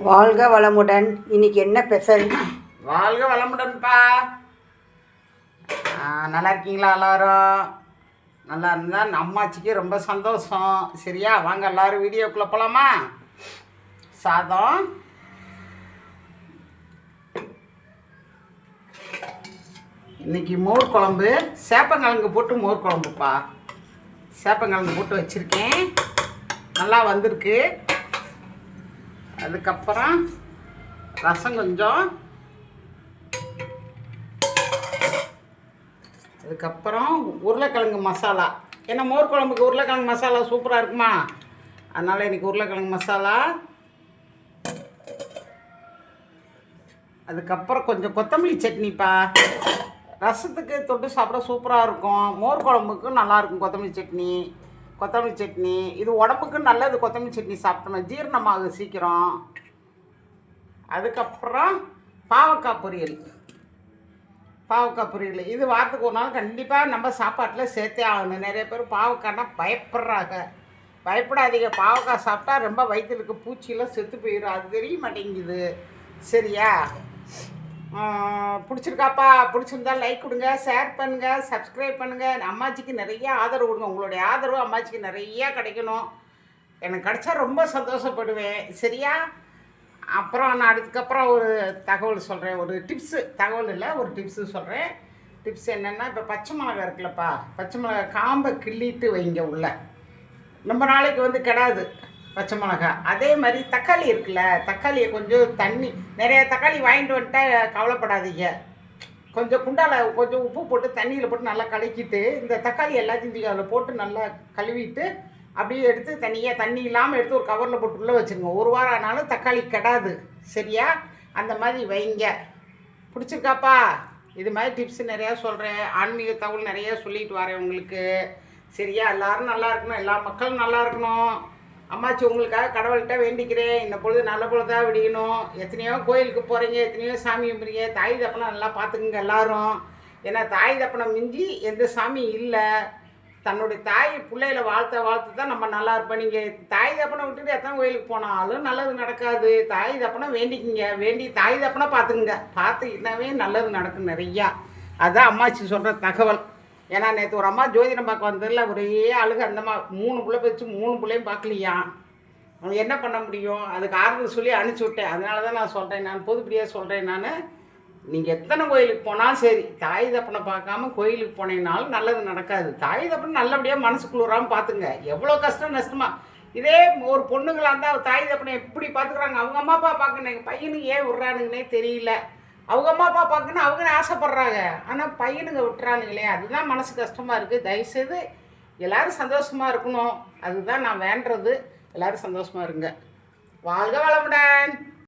வாழ்க வளமுடன். இன்னைக்கு என்ன ஸ்பெஷல்? வாழ்க வளமுடன்ப்பா. நல்லா இருக்கீங்களா எல்லாரும்? நல்லா இருந்தால் அம்மாச்சிக்கு ரொம்ப சந்தோஷம். சரியா, வாங்க எல்லோரும் வீடியோக்குள்ளே போகலாமா? சாதம், இன்னைக்கு மோர் குழம்பு, சேப்பங்கிழங்கு போட்டு மோர் குழம்புப்பா. சேப்பங்கிழங்கு போட்டு வச்சுருக்கேன், நல்லா வந்திருக்கு. அதுக்கப்புறம் ரசம் கொஞ்சம், அதுக்கப்புறம் உருளைக்கிழங்கு மசாலா. ஏன்னா மோர் குழம்புக்கு உருளைக்கிழங்கு மசாலா சூப்பராக இருக்குமா, அதனால் இன்றைக்கி உருளைக்கிழங்கு மசாலா. அதுக்கப்புறம் கொஞ்சம் கொத்தமல்லி சட்னிப்பா. ரசத்துக்கு தொட்டு சாப்பிட சூப்பராக இருக்கும், மோர் குழம்புக்கும் நல்லாயிருக்கும் கொத்தமல்லி சட்னி. இது உடம்புக்கு நல்லது, கொத்தமல்லி சட்னி சாப்பிட்டோம், ஜீரணமாகுது சீக்கிரம். அதுக்கப்புறம் பாவக்காய் பொரியல். இது வாரத்துக்கு ஒரு நாள் கண்டிப்பாக நம்ம சாப்பாட்டில் சேர்த்தே ஆகணும். நிறைய பேர் பாவக்காய்னா பயப்படுறாங்க. பயப்படாதீங்க, பாவக்காய் சாப்பிட்டா ரொம்ப வயிற்றுக்கு பூச்சியெல்லாம் செத்து போயிடும், அது தெரிய மாட்டேங்குது. சரியா? பிடிச்சிருக்காப்பா? பிடிச்சிருந்தா லைக் கொடுங்க, ஷேர் பண்ணுங்கள், சப்ஸ்கிரைப் பண்ணுங்கள். அம்மாச்சிக்கு நிறைய ஆதரவு கொடுங்க. உங்களுடைய ஆதரவு அம்மாச்சிக்கு நிறையா கிடைக்கணும். எனக்கு கிடைச்சா ரொம்ப சந்தோஷப்படுவேன். சரியா? அப்புறம் நான் அதுக்கப்புறம் ஒரு தகவல் சொல்கிறேன், ஒரு தகவல் இல்லை, ஒரு டிப்ஸு சொல்கிறேன். டிப்ஸ் என்னென்னா, இப்போ பச்சை மிளகா இருக்குல்லப்பா, பச்சை மிளகா காம்பை கிள்ளிட்டு வைங்க உள்ள, ரொம்ப நாளைக்கு கெடாது பச்சை மிளகா. அதே மாதிரி தக்காளி இருக்குல்ல, தக்காளியை கொஞ்சம் நிறைய தக்காளி வாங்கிட்டு வந்துட்டா கவலைப்படாதீங்க. கொஞ்சம் குண்டால் கொஞ்சம் உப்பு போட்டு தண்ணியில் போட்டு நல்லா கலக்கிட்டு, இந்த தக்காளி எல்லாத்தையும் அதில் போட்டு நல்லா கழுவிட்டு அப்படியே எடுத்து தண்ணி இல்லாமல் எடுத்து ஒரு கவரில் போட்டு உள்ளே வச்சுருங்க. ஒரு வாரம் ஆனாலும் தக்காளி கெடாது. சரியா? அந்த மாதிரி வைங்க. பிடிச்சிருக்காப்பா? இது மாதிரி டிப்ஸ் நிறையா சொல்கிறேன், ஆன்மீக தகவல் நிறையா சொல்லிட்டு வரேன் உங்களுக்கு. சரியா? எல்லோரும் நல்லா இருக்கணும், எல்லா மக்களும் நல்லா இருக்கணும். அம்மாச்சி உங்களுக்காக கடவுள்கிட்ட வேண்டிக்கிறேன், இந்த பொழுது நல்ல பொழுதாக விடியணும். எத்தனையோ கோயிலுக்கு போகிறீங்க, எத்தனையோ சாமி கும்பிட்றீங்க, தாய் தப்பனை நல்லா பார்த்துக்குங்க எல்லோரும். ஏன்னா தாய் தப்பனை மிஞ்சி எந்த சாமி இல்லை. தன்னுடைய தாய் பிள்ளைகளை வாழ்த்து தான் நம்ம நல்லா இருப்போம். நீங்கள் தாய் தப்பனை விட்டுட்டு எத்தனை கோயிலுக்கு போனாலும் நல்லது நடக்காது. தாய் தப்பனை வேண்டிக்கிங்க, வேண்டி தாய் தப்பனை பார்த்து இன்னவே நல்லது நடக்கும் நிறையா. அதுதான் அம்மாச்சி சொல்கிற தகவல். ஏன்னா நேற்று ஒரு அம்மா ஜோதிடம் பார்க்க வந்ததில்ல, ஒரே அழுகு. அந்தம்மா 3 பிள்ளை வச்சு 3 பிள்ளையும் பார்க்கலையா, அவங்க என்ன பண்ண முடியும்? அதுக்கு ஆறுதல் சொல்லி அனுப்பிச்சி விட்டேன். அதனால தான் நான் சொல்கிறேன், நான் பொதுப்படியாக சொல்கிறேன். நான் நீங்கள் எத்தனை கோயிலுக்கு போனாலும் சரி, தாய் தப்பனை பார்க்காம கோயிலுக்கு போனீங்கனாலும் நல்லது நடக்காது. தாய் தப்பனை நல்லபடியாக மனசு குளிராமல் பார்த்துங்க. எவ்வளோ கஷ்டம் நஷ்டமா. இதே ஒரு பொண்ணுங்களாக இருந்தால் தாய் தப்பனை எப்படி பார்த்துக்குறாங்க, அவங்க அம்மா அப்பா பார்க்கணும். எங்கள் பையனுக்கு ஏன் விட்றானுங்கன்னே தெரியல. அவங்க அம்மா அப்பா பார்க்கணும் அவங்க ஆசைப்பட்றாங்க, ஆனால் பையனுங்க விட்டுறானுங்களே, அதுதான் மனசு கஷ்டமாக இருக்குது. தயவுசெய்து எல்லோரும் சந்தோஷமாக இருக்கணும், அதுதான் நான் வேண்டுறது. எல்லோரும் சந்தோஷமாக இருங்க. வாழ்க வளமுடன்.